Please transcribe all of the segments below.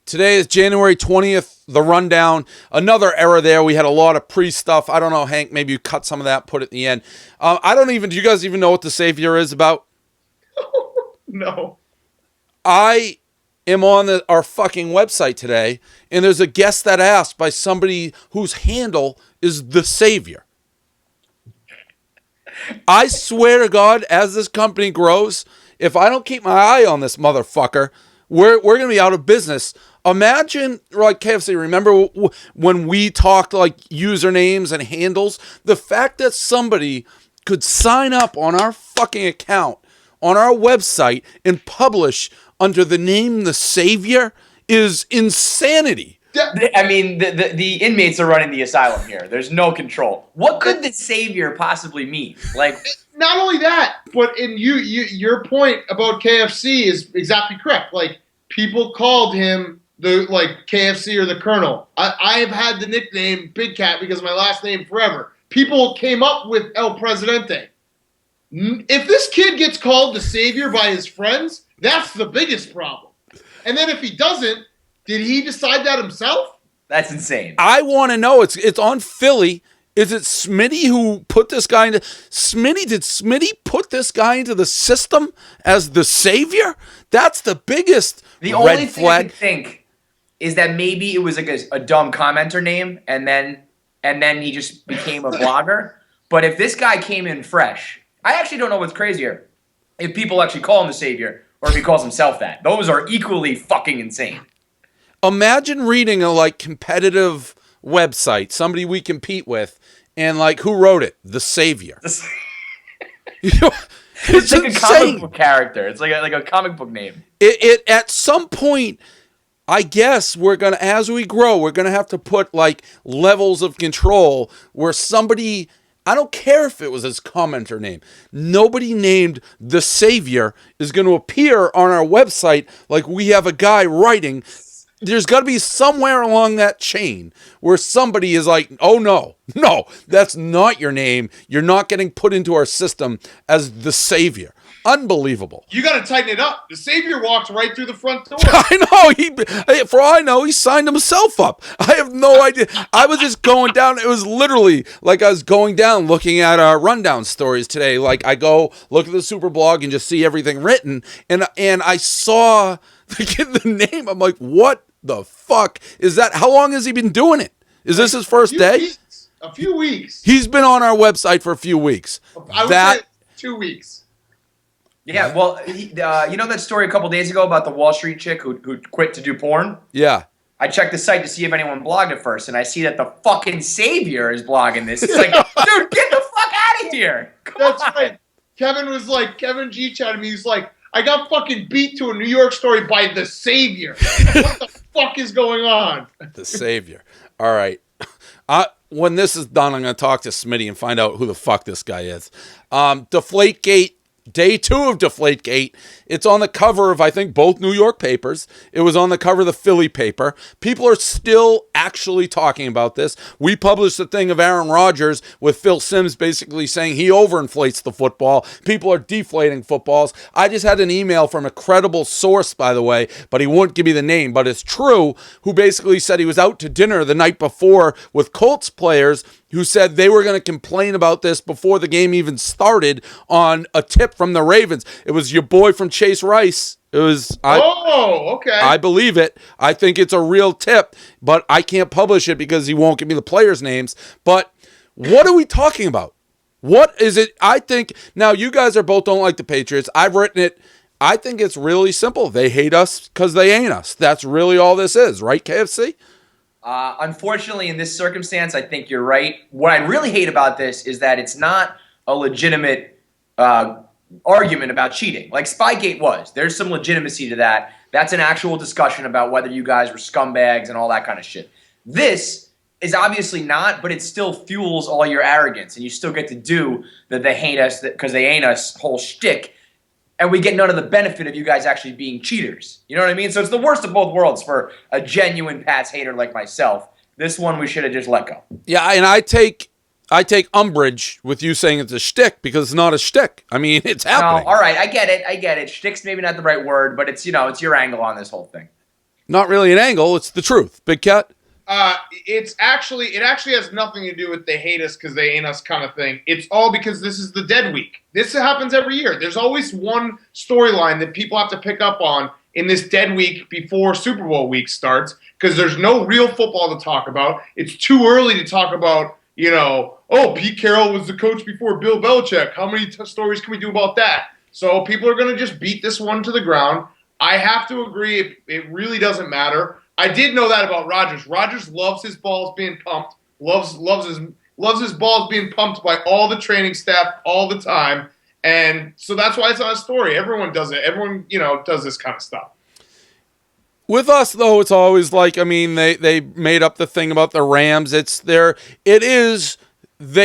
Today is January 20th, the rundown. Another error there. We had a lot of pre-stuff. I don't know, Hank, maybe you cut some of that, put it in the end. Do you guys even know what the Savior is about? No. I am on our fucking website today, and there's a guest that asked by somebody whose handle is the Savior. I swear to God, as this company grows, if I don't keep my eye on this motherfucker, we're going to be out of business. Imagine, like KFC, remember when we talked like usernames and handles? The fact that somebody could sign up on our fucking account, on our website, and publish under the name The Savior is insanity. I mean, the inmates are running the asylum here. There's no control. What could the Savior possibly mean? Like, not only that, but your point about KFC is exactly correct. Like, people called him the KFC or the Colonel. I have had the nickname Big Cat because of my last name forever. People came up with El Presidente. If this kid gets called the Savior by his friends, that's the biggest problem. And then if he doesn't, did he decide that himself? That's insane. I want to know. It's on Philly. Is it Smitty who put this guy into Smitty? Did Smitty put this guy into the system as the Savior? That's the biggest the red only flag. Thing I can think is that maybe it was like a dumb commenter name, and then he just became a blogger. But if this guy came in fresh, I actually don't know what's crazier. If people actually call him the Savior, or if he calls himself that. Those are equally fucking insane. Imagine reading a competitive website, somebody we compete with, and who wrote it? The Savior. It's like insane. A comic book character. It's like a comic book name. It at some point, I guess we're gonna, as we grow, we're gonna have to put levels of control where somebody, I don't care if it was his commenter name, nobody named the Savior is going to appear on our website like we have a guy writing. There's got to be somewhere along that chain where somebody is like, oh, no, that's not your name. You're not getting put into our system as the Savior. Unbelievable. You got to tighten it up. The Savior walks right through the front door. I know. For all I know, he signed himself up. I have no idea. I was just going down. It was literally like I was going down looking at our rundown stories today. Like I go look at the super blog and just see everything written. And I saw the name. I'm like, what the fuck is that? How long has he been doing it? Is this his first day? A few weeks. He's been on our website for a few weeks. I would say 2 weeks. Yeah, well, you know that story a couple days ago about the Wall Street chick who quit to do porn? Yeah. I checked the site to see if anyone blogged it first, and I see that the fucking Savior is blogging this. It's like, dude, get the fuck out of here. That's right. Kevin G chatted me. He's like, I got fucking beat to a New York story by the Savior. What the fuck is going on? The Savior. All right. When this is done, I'm going to talk to Smitty and find out who the fuck this guy is. Deflategate. Day 2 of Deflategate. It's on the cover of, I think, both New York papers. It was on the cover of the Philly paper. People are still actually talking about this. We published the thing of Aaron Rodgers with Phil Simms basically saying he overinflates the football. People are deflating footballs. I just had an email from a credible source, by the way, but he wouldn't give me the name, but it's true, who basically said he was out to dinner the night before with Colts players who said they were going to complain about this before the game even started on a tip from the Ravens. It was your boy from Chase Rice. It was. Okay. I believe it. I think it's a real tip, but I can't publish it because he won't give me the players' names. But what are we talking about? What is it? I think, now you guys are both don't like the Patriots. I've written it. I think it's really simple. They hate us because they ain't us. That's really all this is, right, KFC? Unfortunately, in this circumstance, I think you're right. What I really hate about this is that it's not a legitimate argument about cheating, like Spygate was. There's some legitimacy to that. That's an actual discussion about whether you guys were scumbags and all that kind of shit. This is obviously not, but it still fuels all your arrogance, and you still get to do the they hate us because they ain't us whole shtick. And we get none of the benefit of you guys actually being cheaters. You know what I mean? So it's the worst of both worlds for a genuine Pats hater like myself. This one we should have just let go. Yeah, and I take I take umbrage with you saying it's a shtick because it's not a shtick. I mean, it's happening. No, all right, I get it. Shtick's maybe not the right word, but it's it's your angle on this whole thing. Not really an angle. It's the truth. Big Cat? It actually has nothing to do with they hate us because they ain't us kind of thing. It's all because this is the dead week. This happens every year. There's always one storyline that people have to pick up on in this dead week before Super Bowl week starts because there's no real football to talk about. It's too early to talk about, Pete Carroll was the coach before Bill Belichick. How many stories can we do about that? So people are going to just beat this one to the ground. I have to agree, it really doesn't matter. I did know that about Rodgers. Rodgers loves his balls being pumped. Loves his balls being pumped by all the training staff all the time. And so that's why it's not a story. Everyone does it. Everyone, does this kind of stuff. With us, though, it's always like, they made up the thing about the Rams. They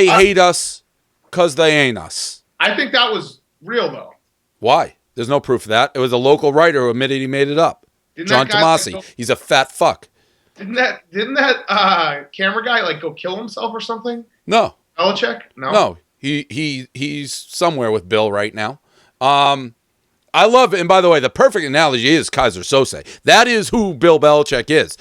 hate us because they ain't us. I think that was real, though. Why? There's no proof of that. It was a local writer who admitted he made it up. John Tomasi. He's a fat fuck. Didn't that camera guy go kill himself or something? No. Belichick? No. No. He's somewhere with Bill right now. I love it. And by the way, the perfect analogy is Kaiser Sose. That is who Bill Belichick is.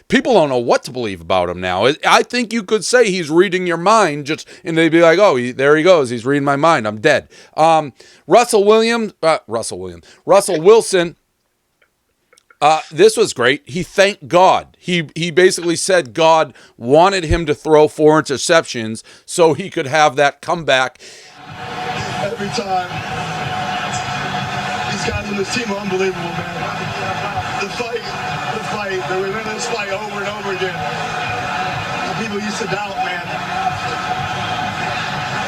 People don't know what to believe about him now. I think you could say he's reading your mind and they'd be like, oh, there he goes. He's reading my mind. I'm dead. Russell Wilson. This was great. He thanked God. He basically said God wanted him to throw 4 interceptions so he could have that comeback. Every time. These guys on this team are unbelievable, man. The fight. They win this fight over and over again. People used to doubt, man.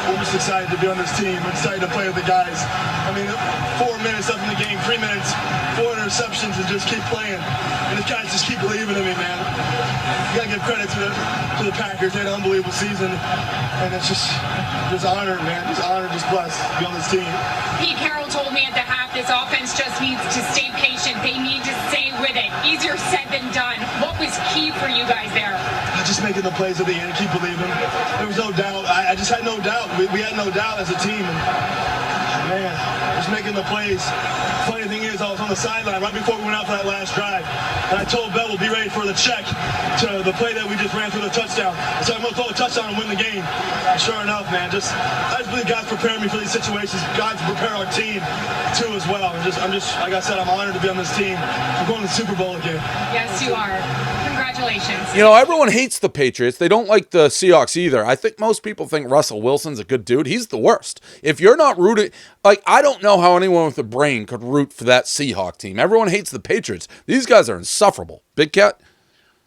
I'm just excited to be on this team. I'm excited to play with the guys. 4 minutes left in the game, 3 minutes, 4 interceptions, and just keep playing. And these guys just keep believing in me, man. You gotta give credit to the Packers. They had an unbelievable season, and it's just honored, man. Just honored, just blessed to be on this team. Pete Carroll told me at the half this offense just needs to stay patient. They need to stay with it. Easier said than done. What was key for you guys there? Just making the plays at the end, keep believing. There was no doubt. I just had no doubt. We had no doubt as a team. And, man, just making the plays. Funny thing is, I was on the sideline right before we went out for that last drive. And I told Bell we'll be ready for the check to the play that we just ran through the touchdown. I said, I'm going to throw a touchdown and win the game. And sure enough, man, I just believe God's preparing me for these situations. God's prepared our team, too, as well. And I'm just, like I said, I'm honored to be on this team. We're going to the Super Bowl again. Yes, you are. Congratulations. Everyone hates the Patriots. They don't like the Seahawks either. I think most people think Russell Wilson's a good dude. He's the worst. If you're not rooting, I don't know how anyone with a brain could root for that Seahawk team. Everyone hates the Patriots. These guys are insufferable. Big Cat?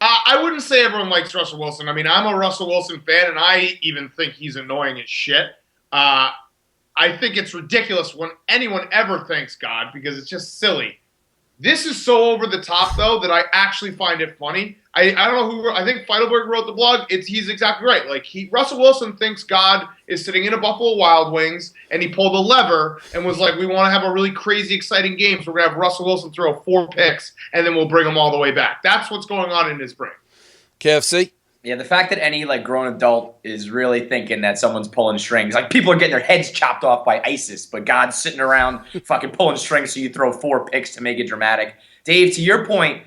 I wouldn't say everyone likes Russell Wilson. I'm a Russell Wilson fan, and I even think he's annoying as shit. I think it's ridiculous when anyone ever thanks God because it's just silly. This is so over the top, though, that I actually find it funny. I don't know who. I think Feidelberg wrote the blog. He's exactly right. Russell Wilson thinks God is sitting in a Buffalo Wild Wings, and he pulled a lever and was like, "We want to have a really crazy, exciting game, so we're gonna have Russell Wilson throw 4 picks, and then we'll bring him all the way back." That's what's going on in his brain. KFC? Yeah, the fact that any grown adult is really thinking that someone's pulling strings, people are getting their heads chopped off by ISIS, but God's sitting around fucking pulling strings so you throw 4 picks to make it dramatic. Dave, to your point,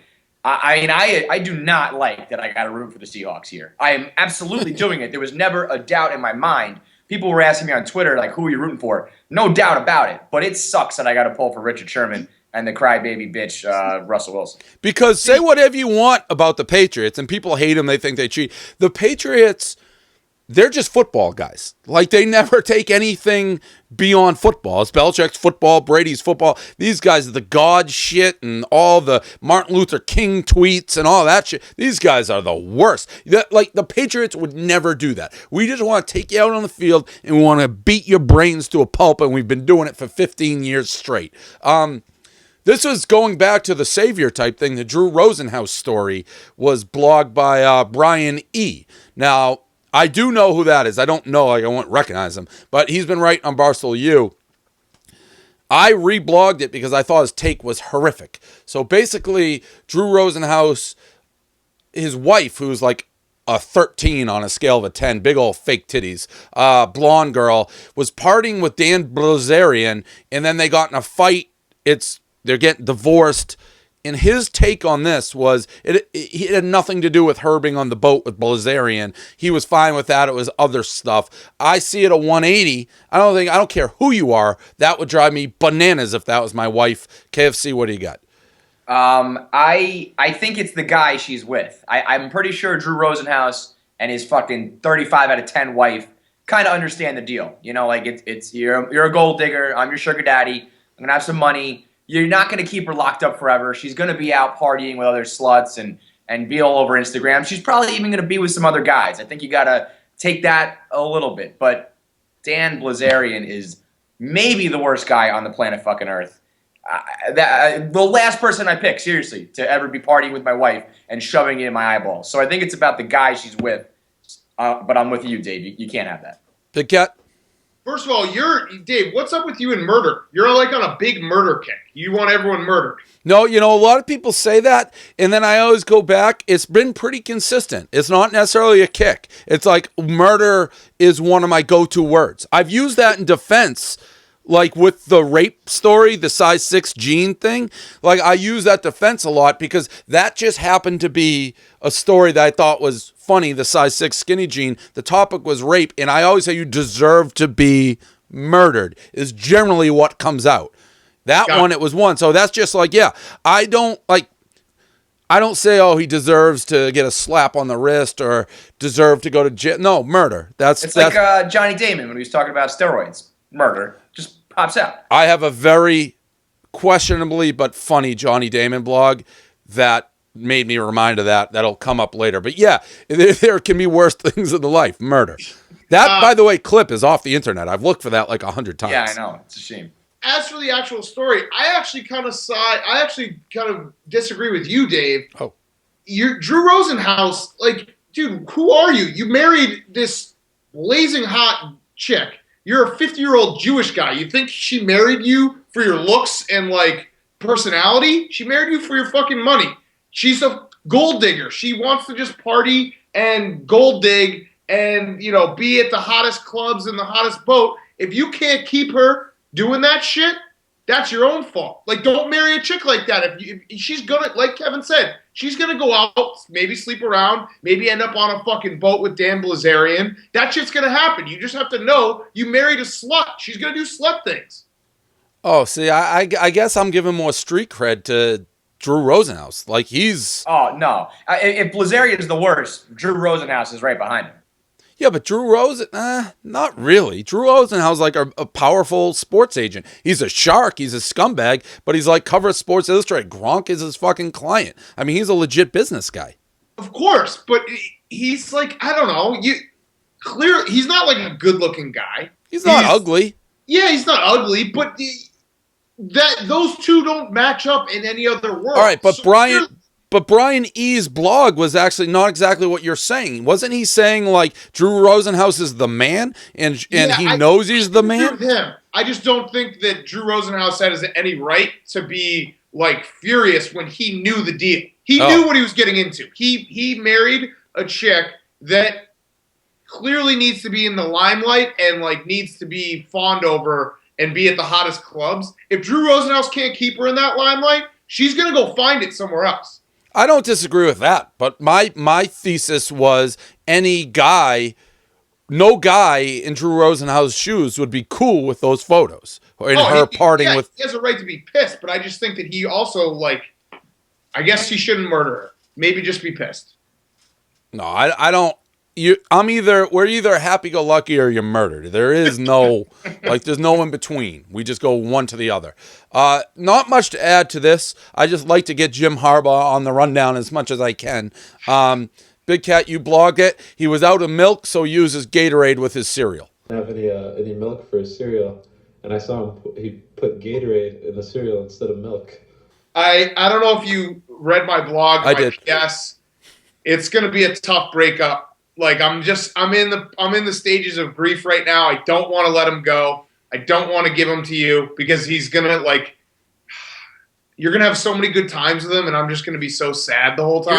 I do not like that I got to root for the Seahawks here. I am absolutely doing it. There was never a doubt in my mind. People were asking me on Twitter, who are you rooting for? No doubt about it. But it sucks that I got to pull for Richard Sherman and the crybaby bitch, Russell Wilson. Because say whatever you want about the Patriots, and people hate them, they think they cheat. The Patriots, they're just football guys. They never take anything beyond football. It's Belichick's football, Brady's football. These guys are the God shit and all the Martin Luther King tweets and all that shit. These guys are the worst. The Patriots would never do that. We just want to take you out on the field and we want to beat your brains to a pulp, and we've been doing it for 15 years straight. This was going back to the Savior type thing. The Drew Rosenhaus story was blogged by Brian E. Now, I do know who that is. I don't know, I won't recognize him. But he's been writing on Barstool U. I reblogged it because I thought his take was horrific. So basically, Drew Rosenhaus, his wife, who's a 13 on a scale of a 10, big old fake titties. Blonde girl was partying with Dan Blazarian, and then they got in a fight. They're getting divorced. And his take on this was it had nothing to do with her being on the boat with Blazarian. He was fine with that. It was other stuff. I see it a 180. I don't care who you are. That would drive me bananas if that was my wife. KFC, what do you got? I think it's the guy she's with. I'm pretty sure Drew Rosenhaus and his fucking 35 out of 10 wife kind of understand the deal. You know, like it's you're a gold digger. I'm your sugar daddy. I'm gonna have some money. You're not going to keep her locked up forever. She's going to be out partying with other sluts and be all over Instagram. She's probably even going to be with some other guys. I think you got to take that a little bit. But Dan Blazarian is maybe the worst guy on the planet fucking Earth. The last person I pick, seriously, to ever be partying with my wife and shoving it in my eyeballs. So I think it's about the guy she's with. But I'm with you, Dave. You can't have that. Big Cat? First of all, Dave, what's up with you and murder? You're like on a big murder kick. You want everyone murdered. No, a lot of people say that, and then I always go back. It's been pretty consistent. It's not necessarily a kick. It's like murder is one of my go-to words. I've used that in defense, like with the rape story, the size 6 jean thing. Like I use that defense a lot because that just happened to be a story that I thought was funny, the size 6 skinny jean. The topic was rape, and I always say you deserve to be murdered is generally what comes out. That one, it was one. So that's just like, yeah, I don't say, oh, he deserves to get a slap on the wrist or deserve to go to jail. No, murder. It's like Johnny Damon when he was talking about steroids. Murder just pops out. I have a very questionably but funny Johnny Damon blog that made me remind of that. That'll come up later. But yeah, there can be worse things in the life. Murder. That, by the way, clip is off the internet. I've looked for that like 100 times. Yeah, I know. It's a shame. As for the actual story, I actually kind of disagree with you, Dave. Oh. You're Drew Rosenhaus, like, dude, who are you? You married this blazing hot chick. You're a 50-year-old Jewish guy. You think she married you for your looks and, like, personality? She married you for your fucking money. She's a gold digger. She wants to just party and gold dig and, be at the hottest clubs and the hottest boat. If you can't keep her doing that shit, that's your own fault. Like, don't marry a chick like that. If she's gonna, like Kevin said, she's gonna go out, maybe sleep around, maybe end up on a fucking boat with Dan Blazarian. That shit's gonna happen. You just have to know you married a slut. She's gonna do slut things. Oh, see, I guess I'm giving more street cred to Drew Rosenhaus. Like, he's... Oh, no. If Blazarian is the worst, Drew Rosenhaus is right behind him. Yeah, but Drew Rosen, not really. Drew Rosenhaus is like a powerful sports agent. He's a shark. He's a scumbag, but he's like cover of Sports Illustrated. Gronk is his fucking client. I mean, he's a legit business guy. Of course, but he's like, I don't know. He's not like a good-looking guy. He's not ugly. Yeah, he's not ugly, but those two don't match up in any other world. All right, but Brian E's blog was actually not exactly what you're saying. Wasn't he saying, like, Drew Rosenhaus is the man, and he knows he's the man? With him. I just don't think that Drew Rosenhaus has any right to be, like, furious when he knew the deal. He knew what he was getting into. He married a chick that clearly needs to be in the limelight and, like, needs to be fawned over and be at the hottest clubs. If Drew Rosenhaus can't keep her in that limelight, she's going to go find it somewhere else. I don't disagree with that, but my thesis was no guy in Drew Rosenhaus' shoes would be cool with those photos. And her parting with... He has a right to be pissed, but I just think that he also, like, I guess he shouldn't murder her. Maybe just be pissed. No, I don't... We're either happy-go-lucky or you're murdered. There is no, there's no in between. We just go one to the other. Not much to add to this. I just like to get Jim Harbaugh on the rundown as much as I can. Big Cat, you blogged it. He was out of milk, so he uses Gatorade with his cereal. I don't have any milk for his cereal, and I saw him, he put Gatorade in the cereal instead of milk. I don't know if you read my blog. I did. Yes, it's going to be a tough breakup. Like, I'm in the stages of grief right now. I don't want to let him go. I don't want to give him to you because he's gonna, like, you're gonna have so many good times with him, and I'm just gonna be so sad the whole time.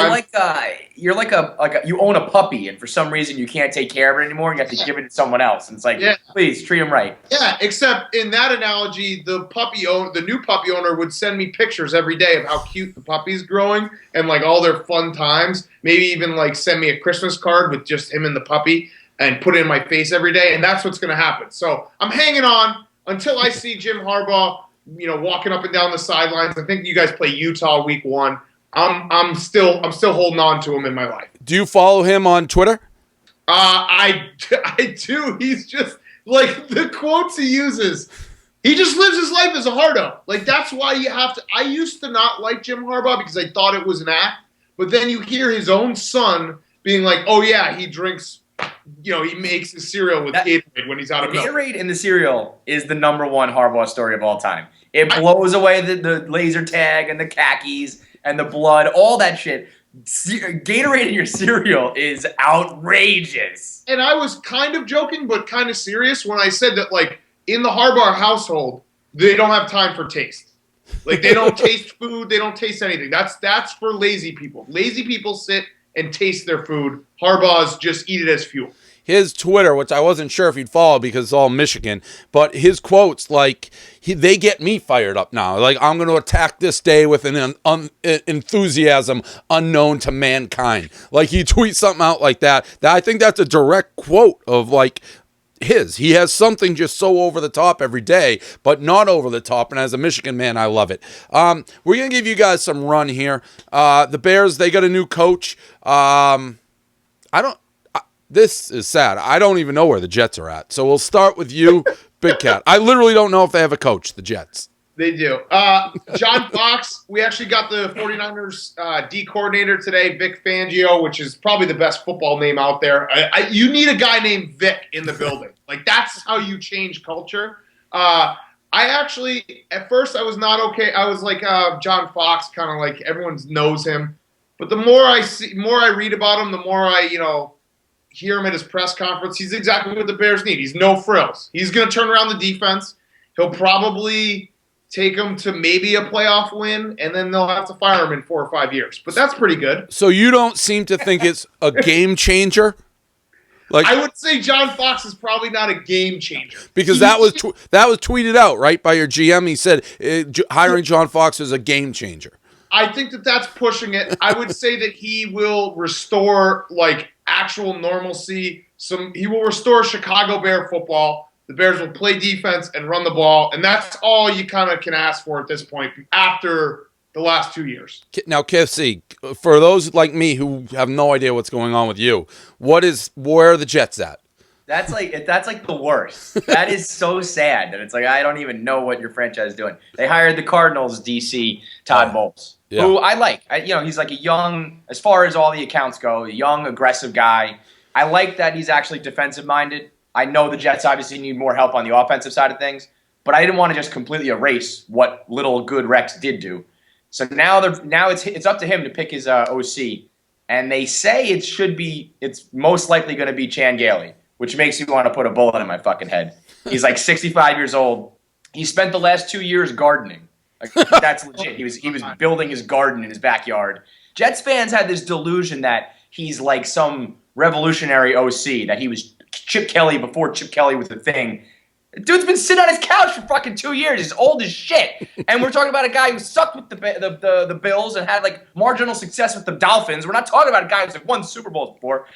You're like you own a puppy, and for some reason you can't take care of it anymore. You have to give it to someone else, and it's like, please treat him right. Yeah, except in that analogy, the new puppy owner would send me pictures every day of how cute the puppy's growing and like all their fun times. Maybe even like send me a Christmas card with just him and the puppy and put it in my face every day, and that's what's gonna happen. So I'm hanging on until I see Jim Harbaugh, walking up and down the sidelines. I think you guys play Utah week 1. I'm still holding on to him in my life. Do you follow him on Twitter? I do. He's just like the quotes he uses. He just lives his life as a hardo. Like that's why you have to. I used to not like Jim Harbaugh because I thought it was an act. But then you hear his own son being like, "Oh yeah, he drinks." He makes his cereal with Gatorade when he's out of milk. Gatorade in the cereal is the number one Harbaugh story of all time. It blows away the laser tag and the khakis and the blood, all that shit. Gatorade in your cereal is outrageous. And I was kind of joking, but kind of serious when I said that, like, in the Harbaugh household, they don't have time for taste. Like, they don't taste food. They don't taste anything. That's for lazy people. Lazy people sit and taste their food. Harbaugh's just eat it as fuel. His Twitter, which I wasn't sure if he'd follow because it's all Michigan, but his quotes, like, they get me fired up now. Like, I'm going to attack this day with an enthusiasm unknown to mankind. Like, he tweets something out like that. I think that's a direct quote of, like, he has something just so over the top every day, but not over the top. And as a Michigan man, I love it. We're going to give you guys some run here. The Bears, they got a new coach. This is sad. I don't even know where the Jets are at. So we'll start with you, Big Cat. I literally don't know if they have a coach, the Jets. They do. John Fox, we actually got the 49ers D coordinator today, Vic Fangio, which is probably the best football name out there. You need a guy named Vic in the building. Like, that's how you change culture. I actually, at first, I was not okay. I was like, John Fox, kind of like everyone knows him. But the more I read about him, the more I, hear him at his press conference. He's exactly what the Bears need. He's no frills. He's going to turn around the defense. He'll probably take them to maybe a playoff win, and then they'll have to fire him in 4 or 5 years. But that's pretty good. So you don't seem to think it's a game changer? Like, I would say John Fox is probably not a game changer. Because that was tweeted out, right, by your GM. He said hiring John Fox is a game changer. I think that's pushing it. I would say that he will restore, like, actual normalcy. He will restore Chicago Bear football. The Bears will play defense and run the ball, and that's all you kind of can ask for at this point after the last 2 years. Now, KFC, for those like me who have no idea what's going on with you, where are the Jets at? That's like the worst. That is so sad that it's like I don't even know what your franchise is doing. They hired the Cardinals DC Todd Bowles, who I like. He's like a young, as far as all the accounts go, a young, aggressive guy. I like that he's actually defensive minded. I know the Jets obviously need more help on the offensive side of things, but I didn't want to just completely erase what little good Rex did do. So now it's up to him to pick his OC, and they say it's most likely going to be Chan Gailey, which makes me want to put a bullet in my fucking head. He's like 65 years old. He spent the last 2 years gardening. Like, that's legit. He was building his garden in his backyard. Jets fans had this delusion that he's like some revolutionary OC, that he was Chip Kelly before Chip Kelly was a thing. Dude's been sitting on his couch for fucking 2 years. He's old as shit. And we're talking about a guy who sucked with the Bills and had like marginal success with the Dolphins. We're not talking about a guy who's like won Super Bowls before.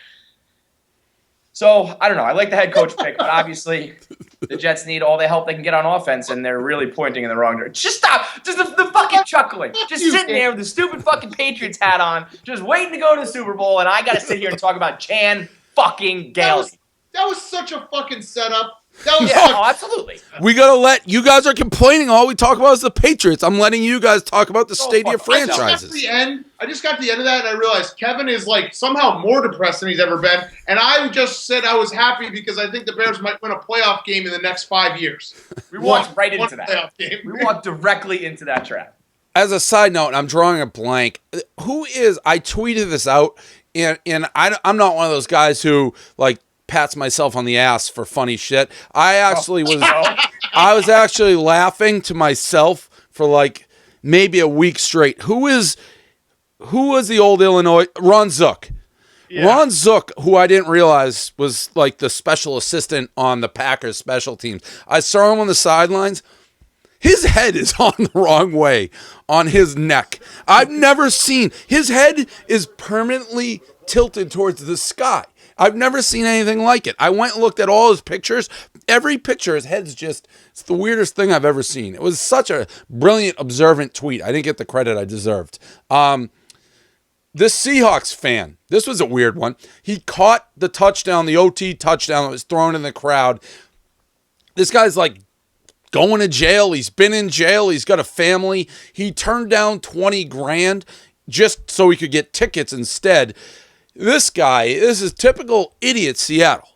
So, I don't know. I like the head coach pick, but obviously the Jets need all the help they can get on offense, and they're really pointing in the wrong direction. Just stop. Just the fucking chuckling. Just sitting there with the stupid fucking Patriots hat on, just waiting to go to the Super Bowl, and I got to sit here and talk about Chan fucking Gailey. That was such a fucking setup. Absolutely. We got to let you guys are complaining. All we talk about is the Patriots. I'm letting you guys talk about the state of your franchises. I just got to the end of that, and I realized Kevin is like somehow more depressed than he's ever been. And I just said I was happy because I think the Bears might win a playoff game in the next 5 years. We walked right into that. We walked directly into that trap. As a side note, I'm drawing a blank. I tweeted this out, and I'm not one of those guys who like pats myself on the ass for funny shit. I was actually laughing to myself for like maybe a week straight. Who was the old Illinois Ron Zook? Yeah. Ron Zook, who I didn't realize was like the special assistant on the Packers special teams. I saw him on the sidelines. His head is on the wrong way on his neck. I've never seen. His head is permanently tilted towards the sky. I've never seen anything like it. I went and looked at all his pictures. Every picture, his head's just, it's the weirdest thing I've ever seen. It was such a brilliant, observant tweet. I didn't get the credit I deserved. This Seahawks fan, this was a weird one. He caught the touchdown, the OT touchdown that was thrown in the crowd. This guy's like going to jail. He's been in jail. He's got a family. He turned down $20,000 just so he could get tickets instead. This guy, this is typical idiot Seattle.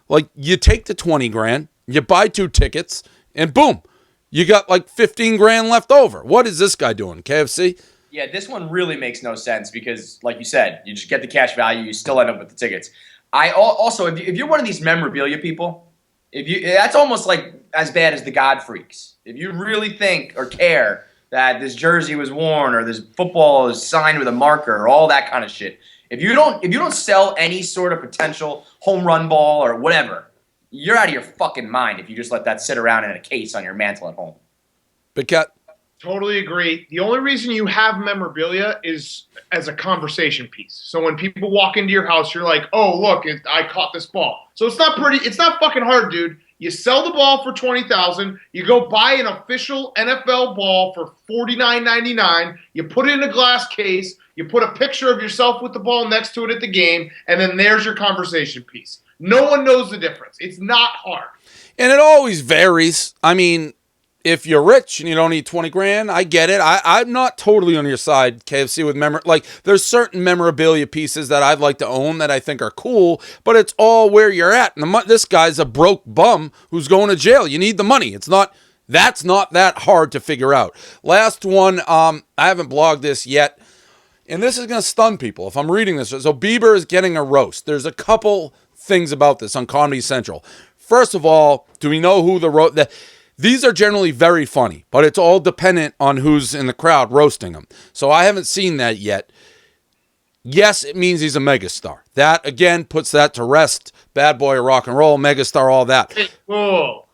Like, you take the $20,000, you buy 2 tickets, and boom, you got like $15,000 left over. What is this guy doing, KFC? Yeah, this one really makes no sense because, like you said, you just get the cash value, you still end up with the tickets. I also, if you're one of these memorabilia people, that's almost like as bad as the God freaks. If you really think or care that this jersey was worn or this football is signed with a marker or all that kind of shit, if you don't sell any sort of potential home run ball or whatever, you're out of your fucking mind if you just let that sit around in a case on your mantle at home. Big Cat. Totally agree. The only reason you have memorabilia is as a conversation piece. So when people walk into your house, you're like, oh, look, I caught this ball. So it's not fucking hard, dude. You sell the ball for $20,000. You go buy an official NFL ball for $49.99. You put it in a glass case. You put a picture of yourself with the ball next to it at the game, and then there's your conversation piece. No one knows the difference. It's not hard. And it always varies. I mean, if you're rich and you don't need $20,000, I get it. I'm not totally on your side, KFC, with like there's certain memorabilia pieces that I'd like to own that I think are cool, but it's all where you're at. And this guy's a broke bum who's going to jail. You need the money. That's not that hard to figure out. Last one, I haven't blogged this yet, and this is going to stun people if I'm reading this. So Bieber is getting a roast. There's a couple things about this on Comedy Central. First of all, do we know who these are generally very funny, but it's all dependent on who's in the crowd roasting them. So I haven't seen that yet. Yes, it means he's a megastar. That, again, puts that to rest. Bad boy of rock and roll, megastar, all that. Whoa.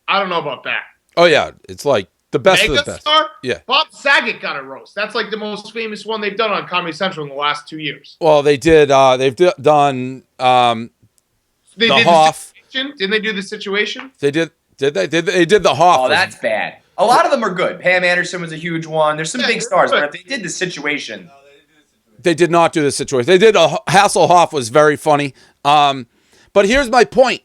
I don't know about that. Oh, yeah. It's like the best megastar? of the best. Yeah. Bob Saget got a roast. That's like the most famous one they've done on Comedy Central in the last 2 years. Well, they did. They've done they the did Hoff. Didn't they do the situation? They did. Did they? They did the Hoff. Oh, that's bad. A lot of them are good. Pam Anderson was a huge one. There's some big stars, but if they did the situation. They did not do the situation. They did Hasselhoff was very funny. But here's my point.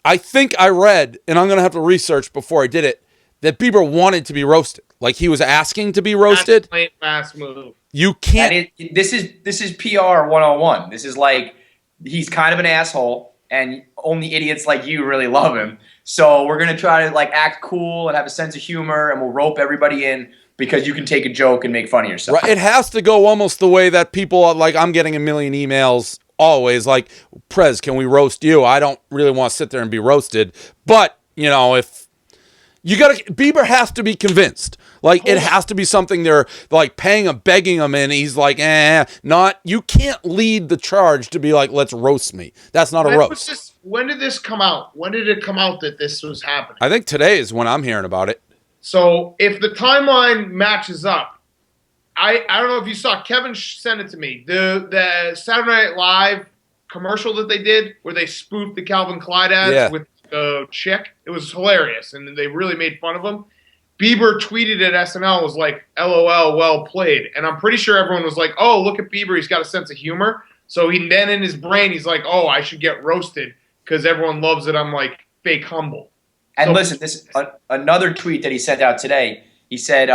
I think I read, and I'm going to have to research before I did it, that Bieber wanted to be roasted. Like he was asking to be roasted. That's a fast move. You can't. This is PR 101. This is like he's kind of an asshole, and only idiots like you really love him. So we're gonna try to like act cool and have a sense of humor, and we'll rope everybody in because you can take a joke and make fun of yourself. Right. It has to go almost the way that people are like. I'm getting a million emails always like, Prez, can we roast you? I don't really want to sit there and be roasted, but you know, if you gotta, Bieber has to be convinced. Like it has to be something they're like paying him, begging him, and he's like, not. You can't lead the charge to be like, let's roast me. That's not a roast. When did this come out? When did it come out that this was happening? I think today is when I'm hearing about it. So if the timeline matches up, I don't know if you saw, Kevin sent it to me. The Saturday Night Live commercial that they did where they spoofed the Calvin Klein ads with the chick. It was hilarious, and they really made fun of him. Bieber tweeted at SNL and was like, LOL, well played. And I'm pretty sure everyone was like, oh, look at Bieber. He's got a sense of humor. So then in his brain, he's like, oh, I should get roasted because everyone loves it. I'm like fake humble. And listen, this another tweet that he sent out today. He said,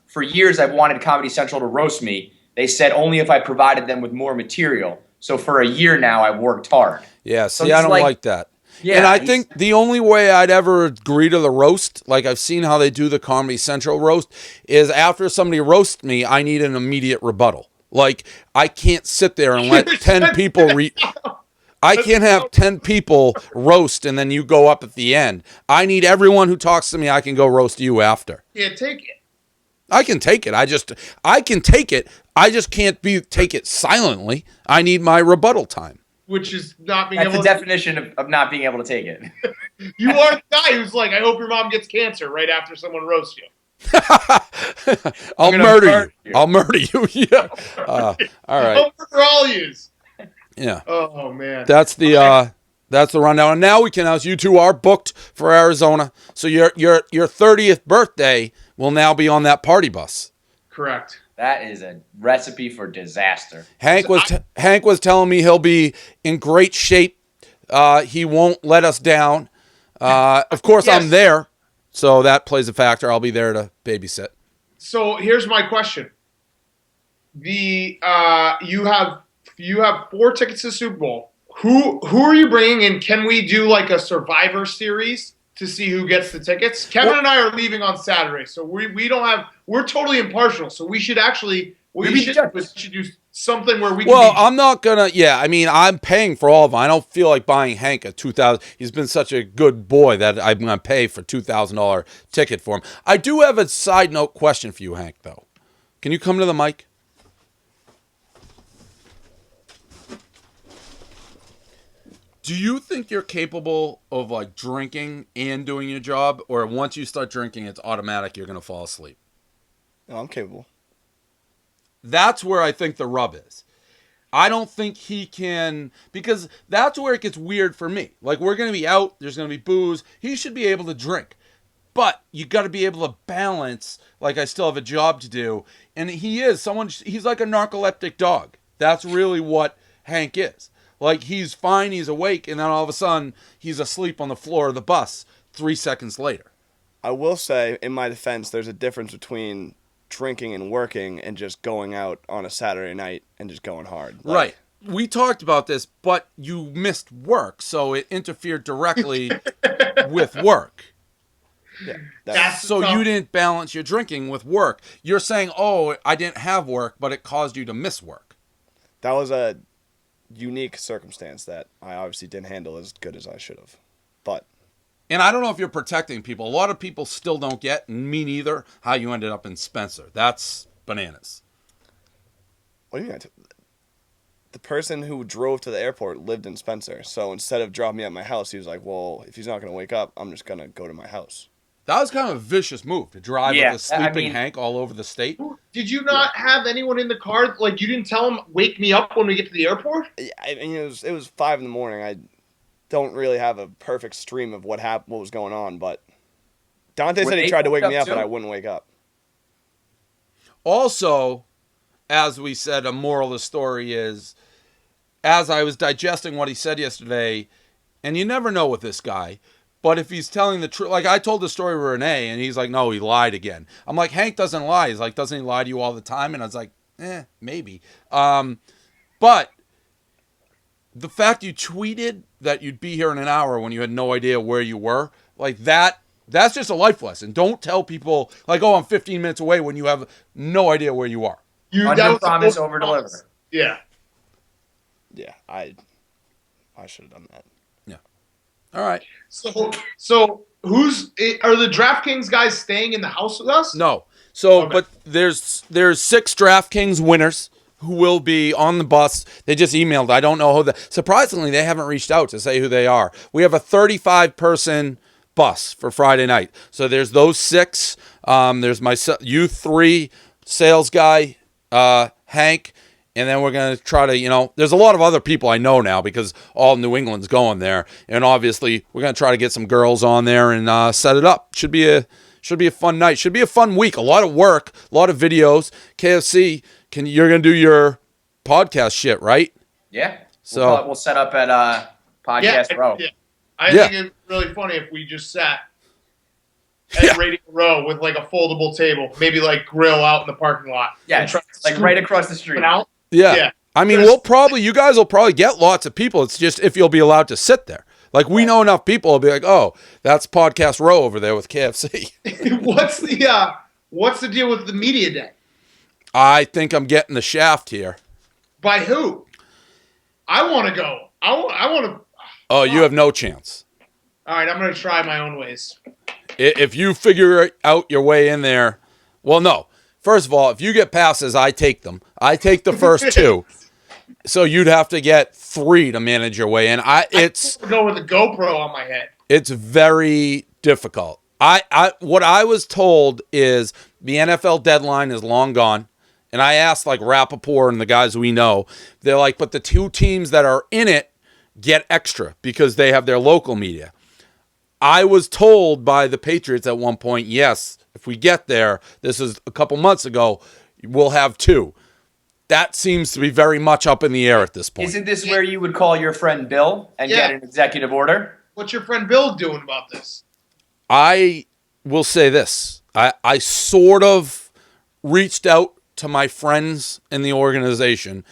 for years I've wanted Comedy Central to roast me. They said only if I provided them with more material. So for a year now, I've worked hard. Yeah, see, I don't like that. Yeah, and I think the only way I'd ever agree to the roast, like I've seen how they do the Comedy Central roast, is after somebody roasts me, I need an immediate rebuttal. Like, I can't sit there and let 10 people I can't have 10 people roast and then you go up at the end. I need everyone who talks to me. I can go roast you after. Yeah, take it. I can take it. I can take it. I just can't take it silently. I need my rebuttal time. Which is not being That's able the to. definition of not being able to take it. You are the guy who's like, I hope your mom gets cancer right after someone roasts you. I'll murder you. I'll murder you. Yeah. All right. I'll murder all yous. Yeah. Oh man. That's the rundown. And now we can announce you two are booked for Arizona. So your 30th birthday will now be on that party bus. Correct. That is a recipe for disaster. Hank was telling me he'll be in great shape. He won't let us down. Of course, Yes. I'm there, so that plays a factor. I'll be there to babysit. So here's my question: you have 4 tickets to the Super Bowl. Who are you bringing in? Can we do like a Survivor Series to see who gets the tickets? Kevin and I are leaving on Saturday, so we don't have. We're totally impartial, so we should actually we should do something where we. Well, I'm not gonna. Yeah, I mean, I'm paying for all of them. I don't feel like buying Hank a $2,000. He's been such a good boy that I'm gonna pay for $2,000 ticket for him. I do have a side note question for you, Hank. Though, can you come to the mic? Do you think you're capable of like drinking and doing your job, or once you start drinking, it's automatic you're gonna fall asleep? No, I'm capable. That's where I think the rub is. I don't think he can, because that's where it gets weird for me. Like, we're going to be out, there's going to be booze. He should be able to drink. But you got to be able to balance, like, I still have a job to do. And he's like a narcoleptic dog. That's really what Hank is. Like, he's fine, he's awake, and then all of a sudden, he's asleep on the floor of the bus 3 seconds later. I will say, in my defense, there's a difference between drinking and working and just going out on a Saturday night and just going hard. Right. We talked about this, but you missed work, so it interfered directly with work. Yeah, So you didn't balance your drinking with work. You're saying, oh, I didn't have work, but it caused you to miss work. that was a unique circumstance that I obviously didn't handle as good as I should have. But And I don't know if you're protecting people. A lot of people still don't get, and me neither, how you ended up in Spencer. That's bananas. what do you mean? The person who drove to the airport lived in Spencer. So instead of dropping me at my house, he was like, well, if he's not going to wake up, I'm just going to go to my house. That was kind of a vicious move to drive Yeah, with a sleeping I mean- Hank all over the state. Did you not have anyone in the car? Like, you didn't tell him, wake me up when we get to the airport? Yeah, I mean, it was 5 in the morning. I don't really have a perfect stream of what was going on, but Dante Were said he they tried to wake woke me up up, but too? I wouldn't wake up. Also, as we said, a moral of the story is, as I was digesting what he said yesterday, and you never know with this guy, but if he's telling the truth, like I told the story to Renee, and he's like, no, he lied again. I'm like, Hank doesn't lie. He's like, doesn't he lie to you all the time? And I was like, maybe. But the fact you tweeted that you'd be here in an hour when you had no idea where you were, like that's just a life lesson. Don't tell people, like, oh, I'm 15 minutes away when you have no idea where you are. Under promise, over deliver. Yeah. Yeah, I should have done that. Yeah. All right. So are the DraftKings guys staying in the house with us? No. So, Okay. but there's 6 DraftKings winners who will be on the bus. They just emailed. I don't know surprisingly, they haven't reached out to say who they are. We have a 35-person bus for Friday night. So there's those 6. There's you 3, sales guy, Hank, and then we're going to try to, there's a lot of other people I know now because all New England's going there. And obviously, we're going to try to get some girls on there and set it up. Should be a fun night. Should be a fun week. A lot of work, a lot of videos. KFC, you're going to do your podcast shit, right? Yeah. So We'll set up at Podcast Row. Yeah. I think it'd be really funny if we just sat at Radio Row with like a foldable table, maybe like grill out in the parking lot. Yeah, and try to like scoop right across the street. it out. Yeah. I mean, you guys will probably get lots of people. It's just if you'll be allowed to sit there. Like, we know enough people will be like, oh, that's Podcast Row over there with KFC. What's the deal with the media day? I think I'm getting the shaft here. By who? I want to go. I want to. Oh, you have no chance. All right, I'm going to try my own ways. If you figure out your way in there, well, no. First of all, if you get passes, I take them. I take the first 2. So you'd have to get 3 to manage your way in. It's go with a GoPro on my head. It's very difficult. What I was told is the NFL deadline is long gone. And I asked like Rappaport and the guys we know, they're like, but the 2 teams that are in it get extra because they have their local media. I was told by the Patriots at one point, yes, if we get there, this is a couple months ago, we'll have 2. That seems to be very much up in the air at this point. Isn't this where you would call your friend Bill and get an executive order? What's your friend Bill doing about this? I will say this. I sort of reached out to my friends in the organization.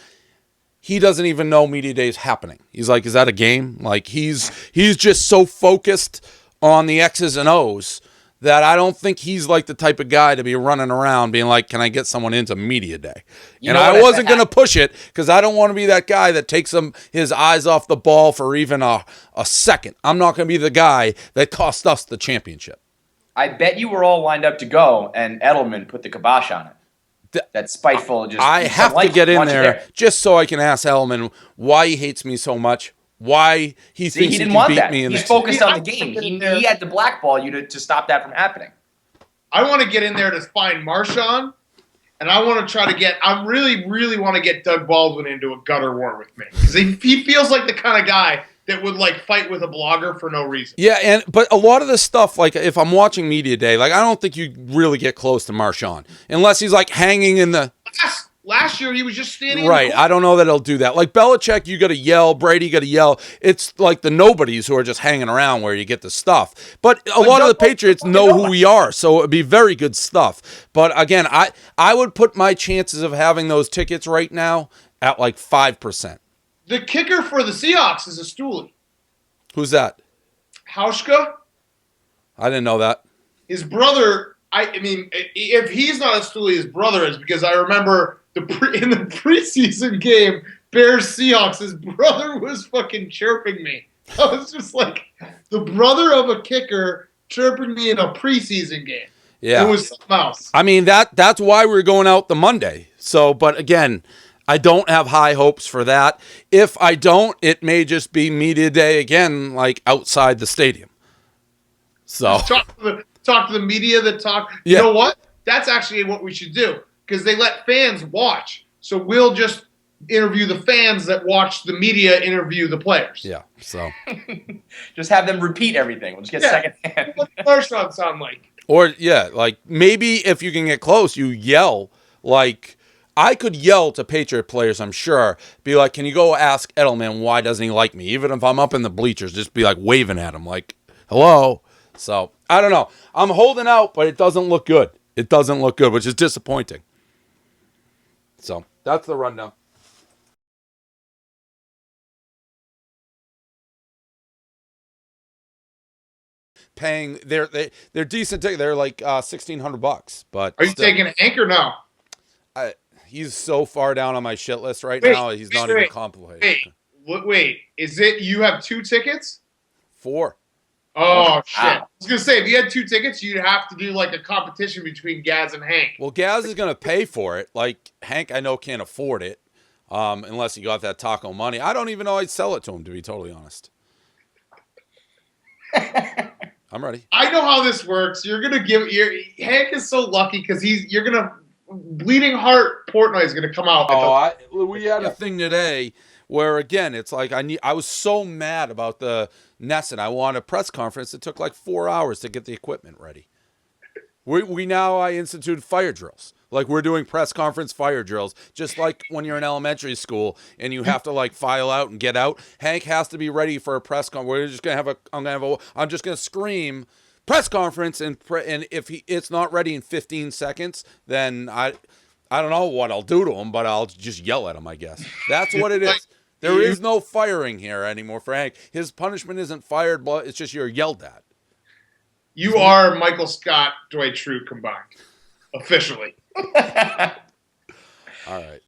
He doesn't even know Media Day is happening. He's like, is that a game? Like, he's just so focused on the X's and O's that I don't think he's like the type of guy to be running around being like, can I get someone into Media Day? And I wasn't going to push it because I don't want to be that guy that takes his eyes off the ball for even a second. I'm not going to be the guy that cost us the championship. I bet you were all lined up to go, and Edelman put the kibosh on it. That's spiteful. I have to get in there just so I can ask Edelman why he hates me so much. Why he thinks he didn't can want beat that. me in He's the focused on the game. He had to blackball you to stop that from happening. I want to get in there to find Marshawn, and I want to try to get. I really, really want to get Doug Baldwin into a gutter war with me because he feels like the kind of guy that would like fight with a blogger for no reason. Yeah, but a lot of this stuff, like if I'm watching Media Day, like I don't think you really get close to Marshawn unless he's like hanging in the. Last year, he was just standing right. I don't know that he'll do that. Like Belichick, you got to yell. Brady, you got to yell. It's like the nobodies who are just hanging around where you get the stuff. But a lot of the Patriots know who we are, so it'd be very good stuff. But again, I would put my chances of having those tickets right now at like 5%. The kicker for the Seahawks is a stoolie. Who's that? Hauschka. I didn't know that. His brother, I mean, if he's not a stoolie, his brother is, because I remember in the preseason game, Bears-Seahawks, his brother was fucking chirping me. I was just like, the brother of a kicker chirping me in a preseason game. Yeah. It was something else. I mean, that's why we're going out the Monday. So, but again, I don't have high hopes for that. If I don't, it may just be Media Day again, like outside the stadium. So talk to the media that talk. Yeah. You know what? That's actually what we should do, because they let fans watch. So we'll just interview the fans that watch the media interview the players. yeah. So Just have them repeat everything. We'll just get secondhand. What does Marshawn sound like? or yeah, like maybe if you can get close, you yell. Like I could yell to Patriot players, I'm sure. Be like, can you go ask Edelman why doesn't he like me? Even if I'm up in the bleachers, just be like waving at him, like hello. So I don't know. I'm holding out, but it doesn't look good. It doesn't look good, which is disappointing. So that's the rundown. Paying they're decent. They're like $1,600, but Are you taking Hank or no? he's so far down on my shit list right now. He's not even complicated. Wait. Is it you have 2 tickets? 4. Oh, shit. I was going to say, if you had 2 tickets, you'd have to do like a competition between Gaz and Hank. Well, Gaz is going to pay for it. Like Hank, I know can't afford it unless he got that taco money. I don't even know I'd sell it to him, to be totally honest. I'm ready. I know how this works. You're gonna Hank is so lucky because you're gonna bleeding heart Portnoy is gonna come out. We had a thing today where again it's like I was so mad about the Nesson. I wanted a press conference. It took like 4 hours to get the equipment ready. I instituted fire drills. Like we're doing press conference fire drills, just like when you're in elementary school and you have to like file out and get out. Hank has to be ready for a press conference. We're just gonna I'm just gonna scream press conference and if it's not ready in 15 seconds, then I don't know what I'll do to him, but I'll just yell at him. I guess that's what it is. There is no firing here anymore for Hank. His punishment isn't fired, but it's just you're yelled at. You are Michael Scott, Dwight Schrute combined, officially. All right.